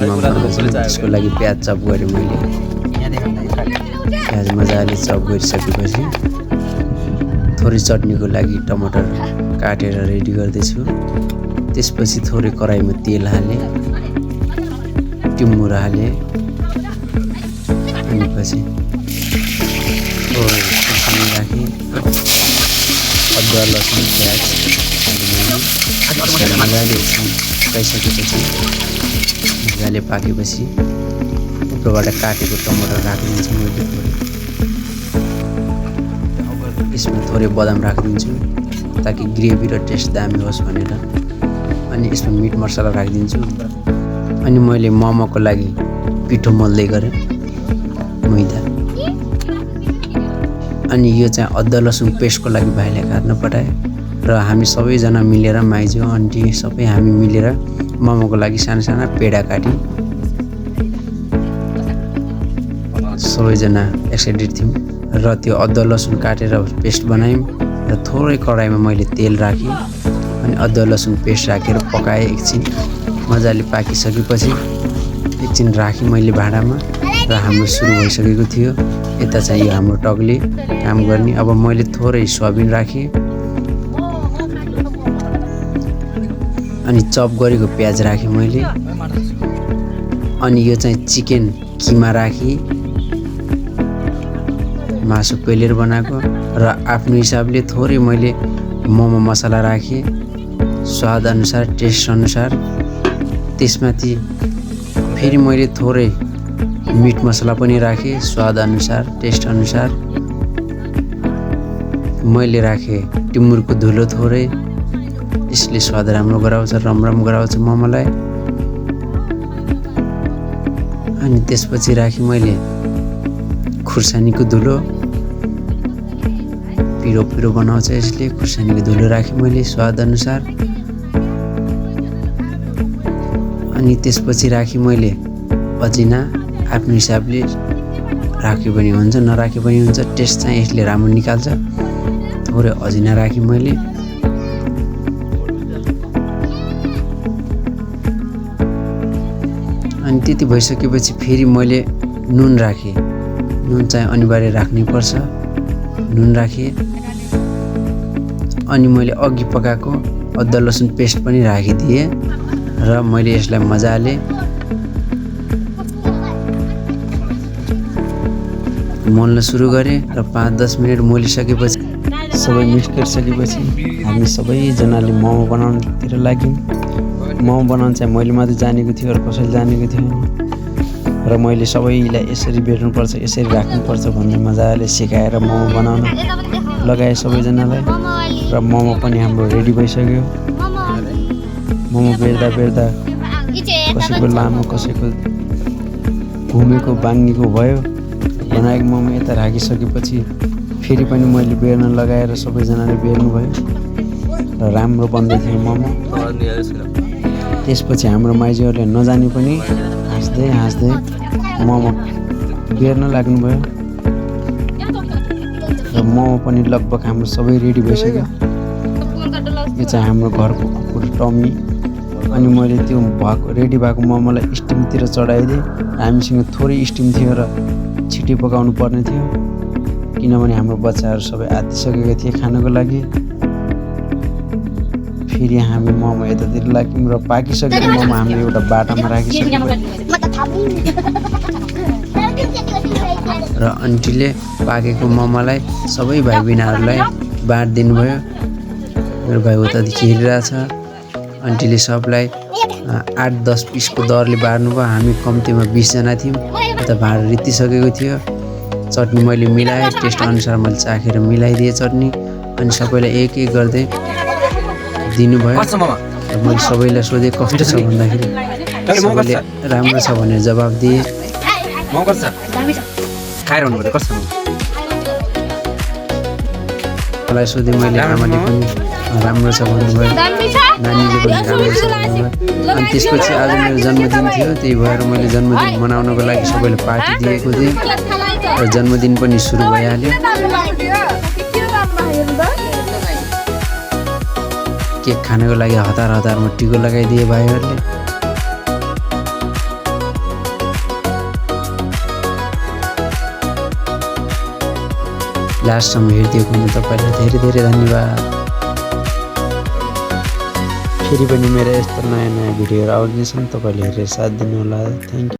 त्यसको लागि प्याज चप गरेँ मैले। प्याज मजाले चप गरिसकेपछि थोरै चटनीको लागि टमाटर काटेर रेडी गर्दैछु। त्यसपछि थोरै कराईमा तेल हालेँ, टिमुर हालेँ, अनि पछि थोरै खुर्सानी राखेँ, अदुवा लसुन प्याज मजाले पकाइसकेपछि मजाले पाकेपछि उपरबाट काटेको टमाटर राखिदिन्छु मैले थोरै। यसमा थोरै बदाम राखिदिन्छु ताकि ग्रेभी र टेस्ट दामी होस् भनेर। अनि यसमा मिट मसला राखिदिन्छु। अनि मैले मोमोको लागि पिठो मोल्दै गरेँ मैदा। अनि यो चाहिँ अदुवा लसुन पेस्टको लागि भाइले काट्न पठाए र हामी सबैजना मिलेर माइजू आन्टी सबै हामी मिलेर मोमोको लागि साना साना पेडा काट्यौँ। सबैजना एक्साइटेड थियौँ र त्यो अदुवा लसुन काटेर पेस्ट बनायौँ र थोरै कराईमा मैले तेल राखेँ अनि अदुवा लसुन पेस्ट राखेर पकाएँ। एकछिन मजाले पाकिसकेपछि एकछिन राखेँ मैले भाँडामा र हाम्रो सुरु भइसकेको थियो। यता चाहिँ यो हाम्रो टगले काम गर्ने। अब मैले थोरै सोयाबिन राखेँ अनि चप गरेको प्याज राखेँ मैले। अनि यो चाहिँ चिकन किमा राखेँ, मासु पेलेर बनाएको र आफ्नो हिसाबले थोरै मैले मोमो मसला राखेँ स्वाद अनुसार टेस्ट अनुसार। त्यसमाथि फेरि मैले थोरै मिट मसला पनि राखेँ स्वाद अनुसार टेस्ट अनुसार। मैले राखेँ टिमुरको धुलो थोरै, यसले स्वाद राम्रो गराउँछ, रमरम गराउँछ मोमोलाई। अनि त्यसपछि राखेँ मैले खुर्सानीको धुलो, पिरो पिरो बनाउँछ यसले। खुर्सानीको धुलो राखेँ मैले स्वाद अनुसार। अनि त्यसपछि राखेँ मैले अजिना, आफ्नो हिसाबले राखे पनि हुन्छ नराखे पनि हुन्छ, टेस्ट चाहिँ यसले राम्रो निकाल्छ। थोरै अजिना राखेँ मैले। अनि त्यति भइसकेपछि फेरि मैले नुन राखेँ। नुन चाहिँ अनिवार्य राख्नै पर्छ, नुन राखेँ। अनि मैले अघि पकाएको अदुवा लसुन पेस्ट पनि राखिदिएँ र मैले यसलाई मजाले मोल्न सुरु गरेँ र 5-10 मिनट मोलिसकेपछि सबै मिक्स गरिसकेपछि हामी सबैजनाले मोमो बनाउनतिर लाग्यौँ। मोमो बनाउन चाहिँ मैले मात्रै जानेको थियो र कसैले जानेको थियो र मैले सबैलाई यसरी बेर्नुपर्छ यसरी राख्नुपर्छ भन्ने मजाले सिकाएर मोमो बनाउन लगाएँ सबैजनालाई। र मोमो पनि हाम्रो रेडी भइसक्यो। मोमो बेर्दा बेर्दा कसैको लामो कसैको घुमेको बाङ्गेको भयो। बनाएको मोमो यता राखिसकेपछि फेरि पनि मैले बेर्न लगाएर सबैजनाले बेर्नुभयो र राम्रो बन्दै थियो मोमो। त्यसपछि हाम्रो माइजूहरूले नजाने पनि हाँस्दै हाँस्दै मोमो बेर्न लाग्नुभयो र मोमो पनि लगभग हाम्रो सबै रेडी भइसक्यो। यो चाहिँ हाम्रो घरको कुकुर टमी। अनि मैले त्यो भएको रेडी भएको मोमोलाई स्टिमतिर चढाइदिएँ। हामीसँग थोरै स्टिम थियो र छिटै पकाउनु पर्ने थियो किनभने हाम्रो बच्चाहरू सबै आत्तिसकेका थिए खानको लागि। फेरि हामी मोमो यतातिर लाग्यौँ र पाकिसकेको मोमो हामीले एउटा बाटामा राखिसक्यौँ र आन्टीले पाकेको मोमोलाई सबै भाइ बहिनीहरूलाई बाँडिदिनु भयो। मेरो भाइ उतादेखि हेरिरहेछ। आन्टीले सबलाई 8-10 पिसको दरले बाँड्नु भयो। हामी कम्तीमा 20 जना थियौँ। यता भाँडा रित्तिसकेको थियो। चटनी मैले मिलाएँ, टेस्ट अनुसार मैले चाखेर मिलाइदिएँ चटनी। अनि सबैलाई एक एक गर्दै दिनुभयो। मैले सबैलाई सोधेँ कस्तो छ भन्दाखेरि सबैले राम्रो छ भनेर जवाब दिए। मलाई सोधेँ मैले, आमाले पनि राम्रो छ भन्नुभयो, नानीले पनि राम्रो छ भन्नुभयो। अनि त्यसपछि आज मेरो जन्मदिन थियो, त्यही भएर मैले जन्मदिन मनाउनको लागि सबैलाई पार्टी दिएको थिएँ र जन्मदिन पनि सुरु भइहाल्यो। केक खानको लागि हतारमा टिको लगाइदिए भाइहरूले। लास्टसम्म हेरिदिएको हुनु तपाईँलाई धेरै धेरै धन्यवाद। फेरि पनि मेरो यस्तो नयाँ नयाँ भिडियोहरू आउँदैछन्, तपाईँले हेरेर साथ दिनुहोला। Thank you.